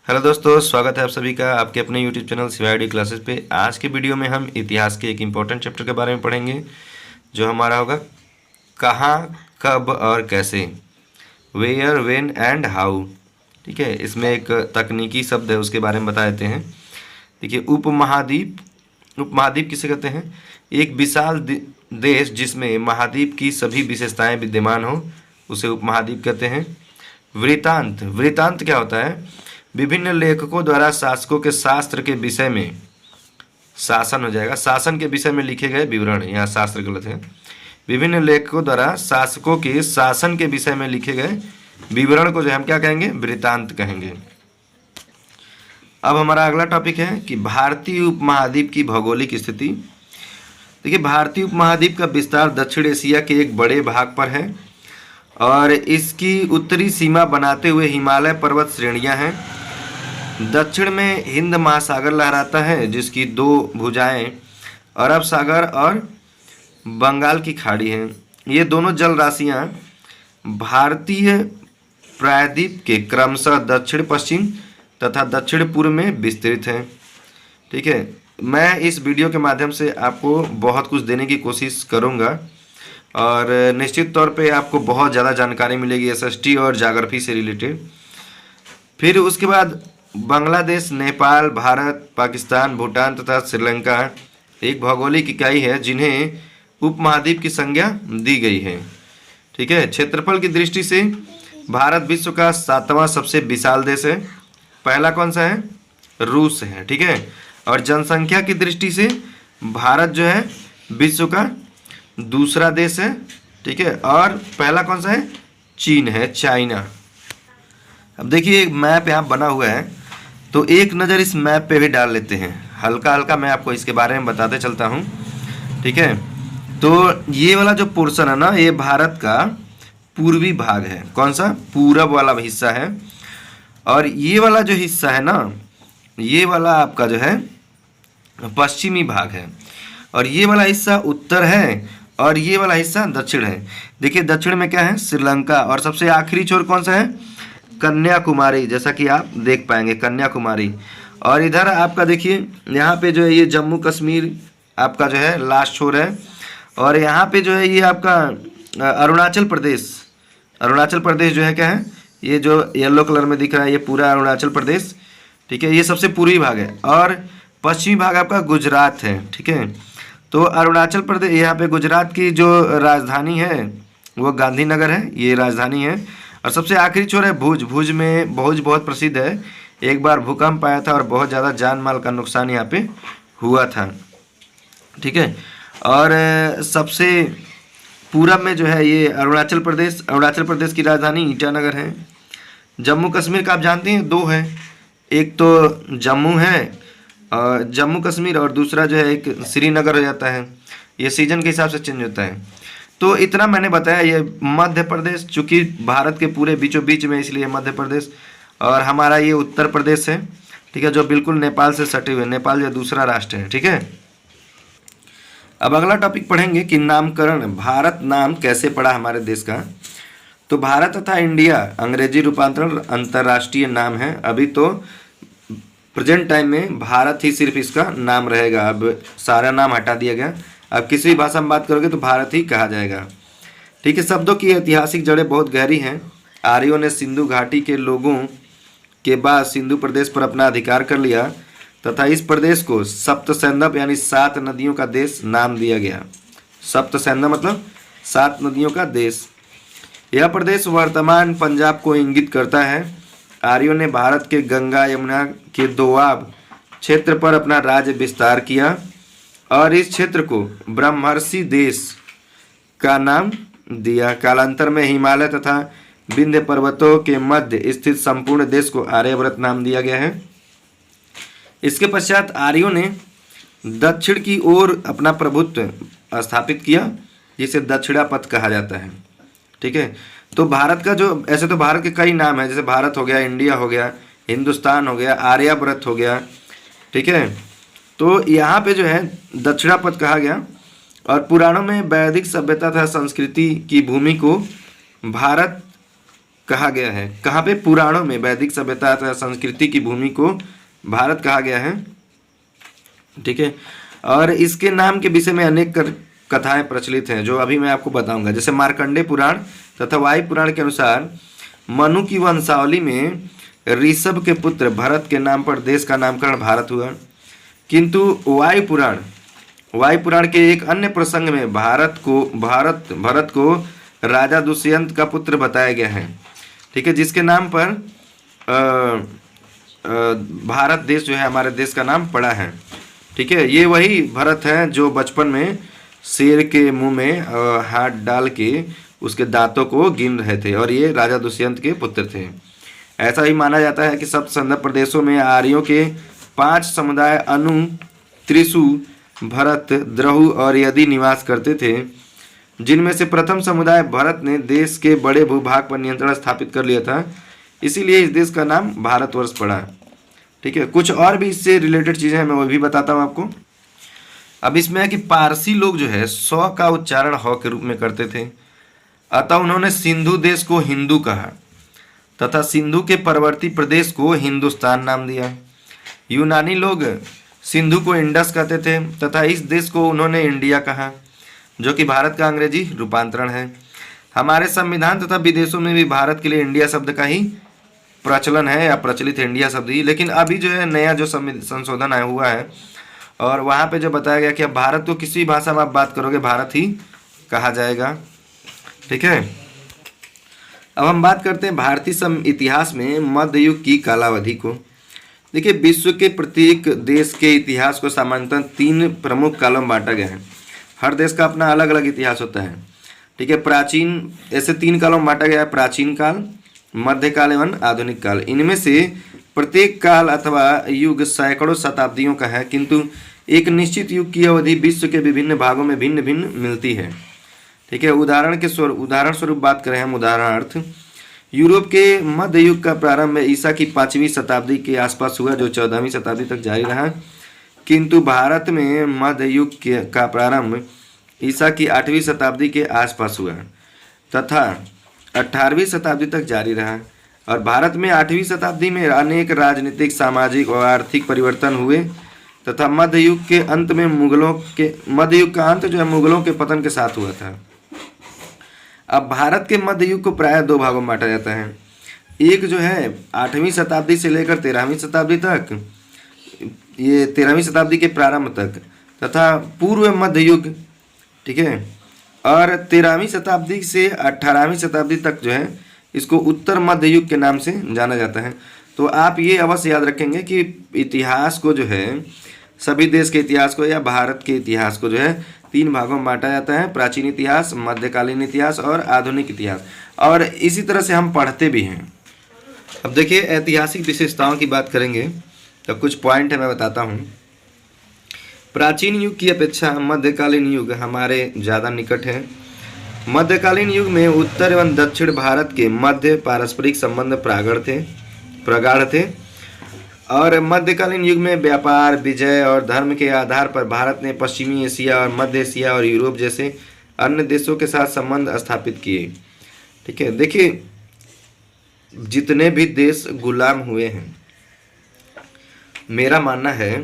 Hello दोस्तों, स्वागत है आप सभी का आपके अपने यूट्यूब चैनल CYD क्लासेस पे। आज के वीडियो में हम इतिहास के एक इम्पोर्टेंट चैप्टर के बारे में पढ़ेंगे जो हमारा होगा कहाँ, कब और कैसे। Where, when and how. ठीक है, इसमें एक तकनीकी शब्द है उसके बारे में बता देते हैं। देखिए, उपमहाद्वीप। उपमहाद्वीप किसे कहते हैं? एक विशाल देश जिसमें महाद्वीप की सभी विशेषताएं विद्यमान हो उसे उपमहाद्वीप कहते हैं। वृत्तांत। वृत्तांत क्या होता है? विभिन्न लेखकों द्वारा शासकों के शास्त्र के विषय में, शासन हो जाएगा, शासन के विषय में लिखे गए विवरण। यहाँ शास्त्र गलत है। विभिन्न लेखकों द्वारा शासकों के शासन के विषय में लिखे गए विवरण को जो हम क्या कहेंगे? वृत्तांत कहेंगे। अब हमारा अगला टॉपिक है कि भारतीय उपमहाद्वीप की भौगोलिक स्थिति। देखिए, भारतीय उपमहाद्वीप का विस्तार दक्षिण एशिया के एक बड़े भाग पर है और इसकी उत्तरी सीमा बनाते हुए हिमालय पर्वत श्रेणियां हैं। दक्षिण में हिंद महासागर लहराता है जिसकी दो भुजाएं अरब सागर और बंगाल की खाड़ी हैं। ये दोनों जल राशियां भारतीय प्रायद्वीप के क्रमशः दक्षिण पश्चिम तथा दक्षिण पूर्व में विस्तृत हैं। ठीक है, मैं इस वीडियो के माध्यम से आपको बहुत कुछ देने की कोशिश करूंगा और निश्चित तौर पे आपको बहुत ज़्यादा जानकारी मिलेगी एसएसटी और ज्योग्राफी से रिलेटेड। फिर उसके बाद बांग्लादेश, नेपाल, भारत, पाकिस्तान, भूटान तथा श्रीलंका एक भौगोलिक इकाई है जिन्हें उपमहाद्वीप की संज्ञा दी गई है। ठीक है, क्षेत्रफल की दृष्टि से भारत विश्व का 7वां सबसे विशाल देश है। पहला कौन सा है? रूस है। ठीक है, और जनसंख्या की दृष्टि से भारत जो है विश्व का दूसरा देश है। ठीक है, और पहला कौन सा है? चीन है, चाइना। अब देखिए, एक मैप यहाँ बना हुआ है तो एक नज़र इस मैप पे भी डाल लेते हैं। हल्का हल्का मैं आपको इसके बारे में बताते चलता हूँ। ठीक है, तो ये वाला जो पोर्शन है ना, ये भारत का पूर्वी भाग है। कौन सा? पूरब वाला हिस्सा है। और ये वाला जो हिस्सा है ना, ये वाला आपका जो है पश्चिमी भाग है। और ये वाला हिस्सा उत्तर है और ये वाला हिस्सा दक्षिण है। देखिए, दक्षिण में क्या है? श्रीलंका। और सबसे आखिरी छोर कौन सा है? कन्याकुमारी, जैसा कि आप देख पाएंगे, कन्याकुमारी। और इधर आपका देखिए, यहाँ पे जो है ये जम्मू कश्मीर आपका जो है लास्ट छोर है। और यहाँ पे जो है ये आपका अरुणाचल प्रदेश। अरुणाचल प्रदेश जो है क्या है? ये जो येलो कलर में दिख रहा है ये पूरा अरुणाचल प्रदेश। ठीक है, ये सबसे पूर्वी भाग है। और पश्चिमी भाग आपका गुजरात है। ठीक है, तो अरुणाचल प्रदेश, यहाँ पे गुजरात की जो राजधानी है वो गांधीनगर है, ये राजधानी है। और सबसे आखिरी छोर है भुज। भुज में भुज बहुत प्रसिद्ध है। एक बार भूकंप आया था और बहुत ज़्यादा जान माल का नुकसान यहाँ पे हुआ था। ठीक है, और सबसे पूरब में जो है ये अरुणाचल प्रदेश। अरुणाचल प्रदेश की राजधानी ईटानगर है। जम्मू कश्मीर का आप जानते हैं दो है, एक तो जम्मू है जम्मू कश्मीर, और दूसरा जो है एक श्रीनगर हो जाता है। ये सीजन के हिसाब से चेंज होता है। तो इतना मैंने बताया। ये मध्य प्रदेश, चूँकि भारत के पूरे बीचों बीच में, इसलिए मध्य प्रदेश। और हमारा ये उत्तर प्रदेश है। ठीक है, जो बिल्कुल नेपाल से सटे हुए, नेपाल जो दूसरा राष्ट्र है। ठीक है, अब अगला टॉपिक पढ़ेंगे कि नामकरण। भारत नाम कैसे पड़ा हमारे देश का? तो भारत तथा इंडिया अंग्रेजी रूपांतरण अंतर्राष्ट्रीय नाम है। अभी तो प्रेजेंट टाइम में भारत ही सिर्फ इसका नाम रहेगा। अब सारा नाम हटा दिया गया। अब किसी भी भाषा में बात करोगे तो भारत ही कहा जाएगा। ठीक है, शब्दों की ऐतिहासिक जड़ें बहुत गहरी हैं। आर्यों ने सिंधु घाटी के लोगों के बाद सिंधु प्रदेश पर अपना अधिकार कर लिया तथा इस प्रदेश को सप्तसैंधव यानी 7 नदियों का देश नाम दिया गया। सप्तसैंधव मतलब 7 नदियों का देश। यह प्रदेश वर्तमान पंजाब को इंगित करता है। आर्यों ने भारत के गंगा यमुना के दोआब क्षेत्र पर अपना राज्य विस्तार किया और इस क्षेत्र को ब्रह्मर्षि देश का नाम दिया। कालांतर में हिमालय तथा विंध्य पर्वतों के मध्य स्थित संपूर्ण देश को आर्यव्रत नाम दिया गया है। इसके पश्चात आर्यों ने दक्षिण की ओर अपना प्रभुत्व स्थापित किया जिसे दक्षिणापथ कहा जाता है। ठीक है, तो भारत का जो, ऐसे तो भारत के कई नाम हैं, जैसे भारत हो गया, इंडिया हो गया, हिंदुस्तान हो गया, आर्याव्रत हो गया। ठीक है, तो यहाँ पे जो है दक्षिणापथ कहा गया। और पुराणों में वैदिक सभ्यता तथा संस्कृति की भूमि को भारत कहा गया है? कहाँ पे? पुराणों में वैदिक सभ्यता तथा संस्कृति की भूमि को भारत कहा गया है। ठीक है, और इसके नाम के विषय में अनेक कथाएं प्रचलित हैं जो अभी मैं आपको बताऊंगा। जैसे मार्कंडेय पुराण तथा वायु पुराण के अनुसार मनु की वंशावली में ऋषभ के पुत्र भरत के नाम पर देश का नामकरण भारत हुआ। किंतु वायु पुराण के एक अन्य प्रसंग में भरत को राजा दुष्यंत का पुत्र बताया गया है। ठीक है, जिसके नाम पर भारत देश जो है हमारे देश का नाम पड़ा है। ठीक है, ये वही भरत है जो बचपन में शेर के मुंह में हाथ डाल के उसके दांतों को गिन रहे थे, और ये राजा दुष्यंत के पुत्र थे। ऐसा ही माना जाता है कि सप्त संदर्भ प्रदेशों में आर्यों के 5 समुदाय अनु, त्रिशु, भरत, द्रहु और यदि निवास करते थे, जिनमें से प्रथम समुदाय भरत ने देश के बड़े भूभाग पर नियंत्रण स्थापित कर लिया था, इसीलिए इस देश का नाम भारतवर्ष पड़ा। ठीक है, कुछ और भी इससे रिलेटेड चीज़ें हैं, मैं वो भी बताता हूँ आपको। अब इसमें है कि पारसी लोग जो है सौ का उच्चारण ह के रूप में करते थे, अतः उन्होंने सिंधु देश को हिंदू कहा तथा सिंधु के परवर्ती प्रदेश को हिंदुस्तान नाम दिया। यूनानी लोग सिंधु को इंडस कहते थे तथा इस देश को उन्होंने इंडिया कहा, जो कि भारत का अंग्रेजी रूपांतरण है। हमारे संविधान तथा विदेशों में भी भारत के लिए इंडिया शब्द का ही प्रचलन है या प्रचलित है, इंडिया शब्द ही। लेकिन अभी जो है नया जो संशोधन आया हुआ है, और वहाँ पे जो बताया गया कि अब भारत को किसी भाषा में आप बात करोगे भारत ही कहा जाएगा। ठीक है, अब हम बात करते हैं भारतीय इतिहास में मध्य युग की कालावधि को। देखिए, विश्व के प्रत्येक देश के इतिहास को सामान्यतः 3 प्रमुख कालों में बांटा गया है। हर देश का अपना अलग अलग इतिहास होता है। ठीक है, प्राचीन, ऐसे 3 कालों में बांटा गया है, प्राचीन काल, मध्यकाल एवं आधुनिक काल। इनमें से प्रत्येक काल अथवा युग सैकड़ों शताब्दियों का है, किंतु एक निश्चित युग की अवधि विश्व के विभिन्न भागों में भिन्न भिन्न मिलती है। ठीक है, उदाहरण स्वरूप बात करें हम, उदाहरणार्थ यूरोप के मध्य युग का प्रारंभ ईसा की 5वीं शताब्दी के आसपास हुआ, जो 14वीं शताब्दी तक जारी रहा। किंतु भारत में मध्य युग का प्रारंभ ईसा की 8वीं शताब्दी के आसपास हुआ तथा 18वीं शताब्दी तक जारी रहा। और भारत में 8वीं शताब्दी में अनेक राजनीतिक, सामाजिक और आर्थिक परिवर्तन हुए तथा मध्य युग के अंत में मध्य युग का अंत जो है मुगलों के पतन के साथ हुआ था। अब भारत के मध्य युग को प्रायः 2 भागों में बांटा जाता है। एक जो है 8वीं शताब्दी से लेकर 13वीं शताब्दी तक, ये 13वीं शताब्दी के प्रारंभ तक, तथा पूर्व मध्य युग। ठीक है, और 13वीं शताब्दी से 18वीं शताब्दी तक जो है इसको उत्तर मध्य युग के नाम से जाना जाता है। तो आप ये अवश्य याद रखेंगे कि इतिहास को जो है, सभी देश के इतिहास को या भारत के इतिहास को जो है 3 भागों में बांटा जाता है, प्राचीन इतिहास, मध्यकालीन इतिहास और आधुनिक इतिहास। और इसी तरह से हम पढ़ते भी हैं। अब देखिए, ऐतिहासिक विशेषताओं की बात करेंगे तो कुछ पॉइंट है, मैं बताता हूँ। प्राचीन युग की अपेक्षा मध्यकालीन युग हमारे ज़्यादा निकट है। मध्यकालीन युग में उत्तर एवं दक्षिण भारत के मध्य पारस्परिक संबंध प्रगाढ़ थे और मध्यकालीन युग में व्यापार, विजय और धर्म के आधार पर भारत ने पश्चिमी एशिया और मध्य एशिया और यूरोप जैसे अन्य देशों के साथ संबंध स्थापित किए। ठीक है, देखिए, जितने भी देश गुलाम हुए हैं, मेरा मानना है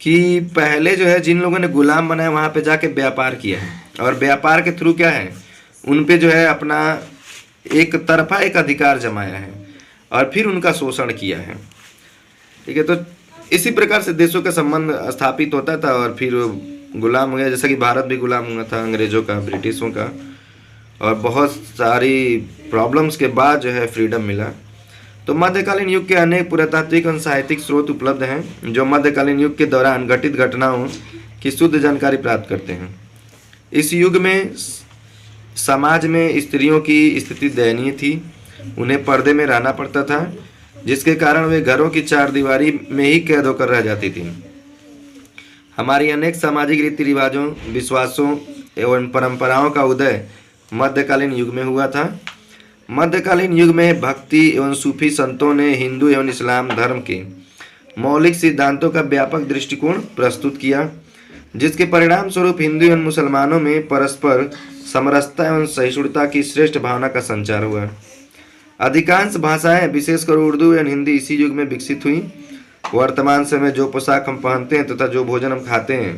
कि पहले जो है जिन लोगों ने गुलाम बनाया वहाँ पे जाके व्यापार किया है, और व्यापार के थ्रू क्या है, उन पे जो है अपना एक तरफा एक अधिकार जमाया है और फिर उनका शोषण किया है। ठीक है, तो इसी प्रकार से देशों का संबंध स्थापित होता था और फिर गुलाम हो गया। जैसा कि भारत भी गुलाम हुआ था अंग्रेज़ों का, ब्रिटिशों का, और बहुत सारी प्रॉब्लम्स के बाद जो है फ्रीडम मिला। तो मध्यकालीन युग के अनेक पुरातात्विक और साहित्यिक स्रोत उपलब्ध हैं जो मध्यकालीन युग के दौरान घटित घटनाओं की शुद्ध जानकारी प्राप्त करते हैं। इस युग में समाज में स्त्रियों की स्थिति दयनीय थी, उन्हें पर्दे में रहना पड़ता था, जिसके कारण वे घरों की चारदीवारी में ही कैद होकर रह जाती थीं। हमारी अनेक सामाजिक रीति रिवाजों, विश्वासों एवं परंपराओं का उदय मध्यकालीन युग में हुआ था। मध्यकालीन युग में भक्ति एवं सूफी संतों ने हिंदू एवं इस्लाम धर्म के मौलिक सिद्धांतों का व्यापक दृष्टिकोण प्रस्तुत किया, जिसके परिणाम स्वरूप हिंदू एवं मुसलमानों में परस्पर समरसता एवं सहिष्णुता की श्रेष्ठ भावना का संचार हुआ। अधिकांश भाषाएं विशेषकर उर्दू एवं हिंदी इसी युग में विकसित हुई। वर्तमान समय जो पोशाक हम पहनते हैं तथा जो भोजन हम खाते हैं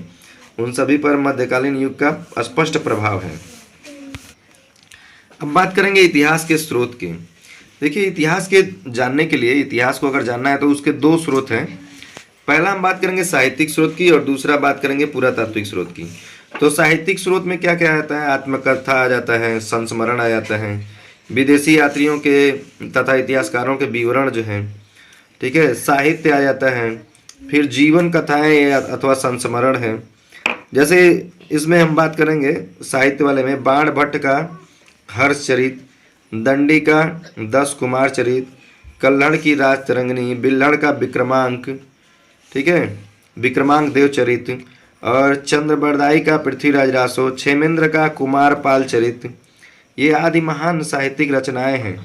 उन सभी पर मध्यकालीन युग का स्पष्ट प्रभाव है। अब बात करेंगे इतिहास के स्रोत की। देखिए, इतिहास के जानने के लिए, इतिहास को अगर जानना है तो उसके दो स्रोत हैं। पहला हम बात करेंगे साहित्यिक स्रोत की और दूसरा बात करेंगे पुरातात्विक स्रोत की। तो साहित्यिक स्रोत में क्या क्या आता है? आत्मकथा आ जाता है, संस्मरण आ जाता है, विदेशी यात्रियों के तथा इतिहासकारों के विवरण जो हैं, ठीक है, साहित्य आ जाता है, फिर जीवन कथाएं अथवा संस्मरण है। जैसे इसमें हम बात करेंगे साहित्य वाले में बाण भट्ट का हर्षचरित, दंडी का 10 कुमार चरित, कल्हड़ की राज तरंगिणी, बिल्हड़ का विक्रमांक, ठीक है, विक्रमांक देव चरित, और चंद्रबरदाई का पृथ्वीराज रासो, क्षेमेंद्र का कुमार पाल चरित, ये आदि महान साहित्यिक रचनाएं हैं।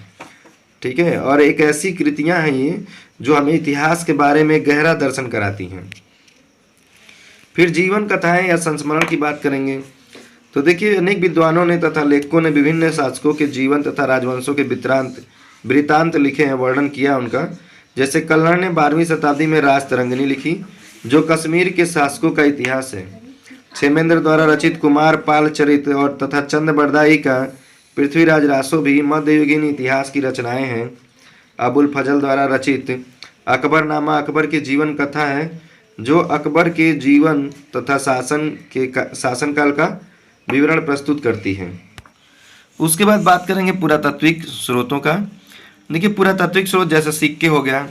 ठीक है, और एक ऐसी कृतियां हैं ये जो हमें इतिहास के बारे में गहरा दर्शन कराती हैं। फिर जीवन कथाएं या संस्मरण की बात करेंगे तो देखिए, अनेक विद्वानों ने तथा लेखकों ने विभिन्न शासकों के जीवन तथा राजवंशों के वृत्तांत लिखे हैं, वर्णन किया उनका। जैसे कल्हड़ ने 12वीं शताब्दी में राज तरंगिणी लिखी जो कश्मीर के शासकों का इतिहास है। क्षेमेंद्र द्वारा रचित कुमार पाल चरित और तथा चंद्रबरदाई का पृथ्वीराज रासो भी मध्ययुगीन इतिहास की रचनाएं हैं। अबुल फजल द्वारा रचित अकबरनामा अकबर की जीवन कथा है जो अकबर के जीवन तथा शासनकाल का विवरण प्रस्तुत करती है। उसके बाद बात करेंगे पुरातात्विक स्रोतों का। देखिए, पुरातात्विक स्रोत जैसे सिक्के हो गया।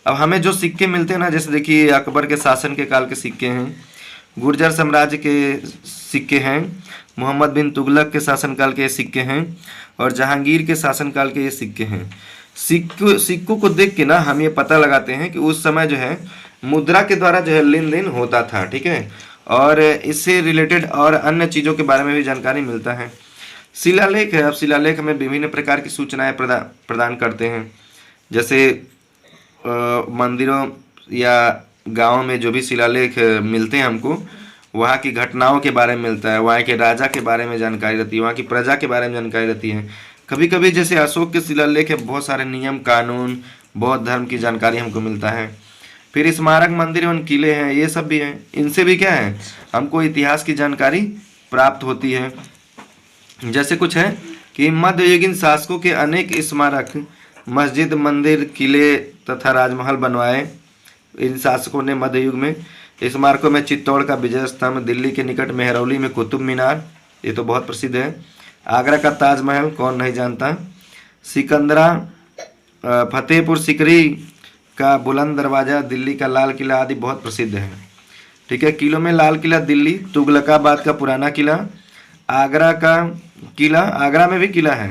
अब हमें जो सिक्के मिलते हैं ना, जैसे देखिए अकबर के शासन के काल के सिक्के हैं, गुर्जर साम्राज्य के सिक्के हैं, मोहम्मद बिन तुगलक के शासनकाल के सिक्के हैं और जहांगीर के शासनकाल के ये सिक्के हैं। सिक्कों को देख के ना हम ये पता लगाते हैं कि उस समय जो है मुद्रा के द्वारा जो है लेन देन होता था। ठीक है, और इससे रिलेटेड और अन्य चीज़ों के बारे में भी जानकारी मिलता है। शिलालेख है। अब शिलालेख हमें विभिन्न प्रकार की सूचनाएं प्रदान करते हैं। जैसे मंदिरों या गाँव में जो भी शिलालेख मिलते हैं हमको, वहाँ की घटनाओं के बारे में मिलता है, वहाँ के राजा के बारे में जानकारी रहती है, वहाँ की प्रजा के बारे में जानकारी रहती है। कभी कभी जैसे अशोक के शिलालेख है, बहुत सारे नियम कानून, बौद्ध धर्म की जानकारी हमको मिलता है। फिर स्मारक मंदिर एवं किले हैं, ये सब भी हैं। इनसे भी क्या है, हमको इतिहास की जानकारी प्राप्त होती है। जैसे कुछ है कि मध्ययुगीन शासकों के अनेक स्मारक, मस्जिद, मंदिर, किले तथा राजमहल बनवाए इन शासकों ने मध्ययुग में। स्मारकों में चित्तौड़ का विजय स्तंभ, दिल्ली के निकट मेहरौली में कुतुब मीनार, ये तो बहुत प्रसिद्ध है। आगरा का ताजमहल कौन नहीं जानता। सिकंदरा, फतेहपुर सिकरी का बुलंद दरवाज़ा, दिल्ली का लाल किला आदि बहुत प्रसिद्ध है। ठीक है, किलों में लाल किला दिल्ली, तुगलकाबाद का पुराना किला, आगरा का किला, आगरा में भी किला है,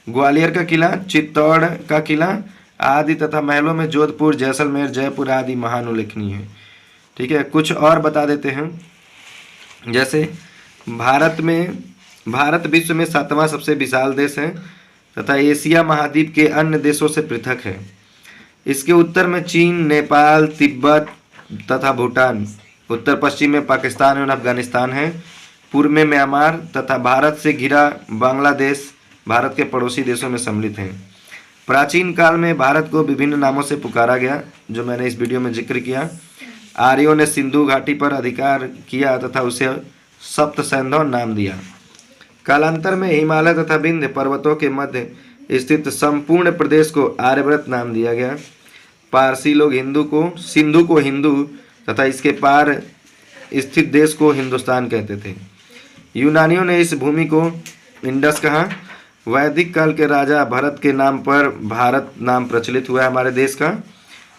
ग्वालियर का किला, चित्तौड़ का किला आदि तथा महलों में जोधपुर, जैसलमेर, जयपुर आदि महान उल्लेखनीय है। ठीक है, कुछ और बता देते हैं। जैसे भारत विश्व में 7वां सबसे विशाल देश है तथा एशिया महाद्वीप के अन्य देशों से पृथक है। इसके उत्तर में चीन, नेपाल, तिब्बत तथा भूटान, उत्तर पश्चिम में पाकिस्तान एवं अफगानिस्तान है, पूर्व में म्यांमार तथा भारत से घिरा बांग्लादेश भारत के पड़ोसी देशों में सम्मिलित हैं। प्राचीन काल में भारत को विभिन्न नामों से पुकारा गया, जो मैंने इस वीडियो में जिक्र किया। आर्यों ने सिंधु घाटी पर अधिकार किया तथा उसे सप्त सैंधव नाम दिया। कालांतर में हिमालय तथा विंध्य पर्वतों के मध्य स्थित संपूर्ण प्रदेश को आर्यव्रत नाम दिया गया। पारसी लोग सिंधु को हिंदू तथा इसके पार स्थित देश को हिंदुस्तान कहते थे। यूनानियों ने इस भूमि को इंडस कहा। वैदिक काल के राजा भरत के नाम पर भारत नाम प्रचलित हुआ है हमारे देश का।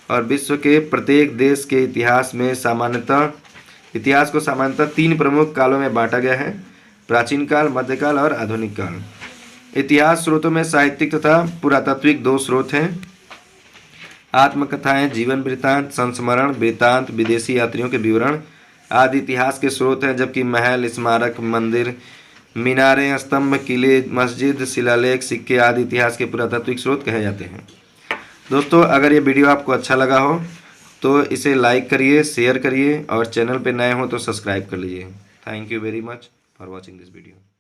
और विश्व के प्रत्येक देश के इतिहास को सामान्यतः 3 प्रमुख कालों में बांटा गया है: प्राचीन काल, मध्यकाल और आधुनिक काल। इतिहास स्रोतों में साहित्यिक तथा पुरातात्विक 2 स्रोत हैं। आत्मकथाएं, जीवन वृत्तांत, संस्मरण वृत्तांत, विदेशी यात्रियों के विवरण आदि इतिहास के स्रोत हैं, जबकि महल, स्मारक, मंदिर, मीनारें, स्तंभ, किले, मस्जिद, शिलालेख, सिक्के आदि इतिहास के पुरातात्विक स्रोत कहे जाते हैं। दोस्तों, अगर ये वीडियो आपको अच्छा लगा हो तो इसे लाइक करिए, शेयर करिए और चैनल पे नए हो तो सब्सक्राइब कर लीजिए। Thank you very much for watching this video.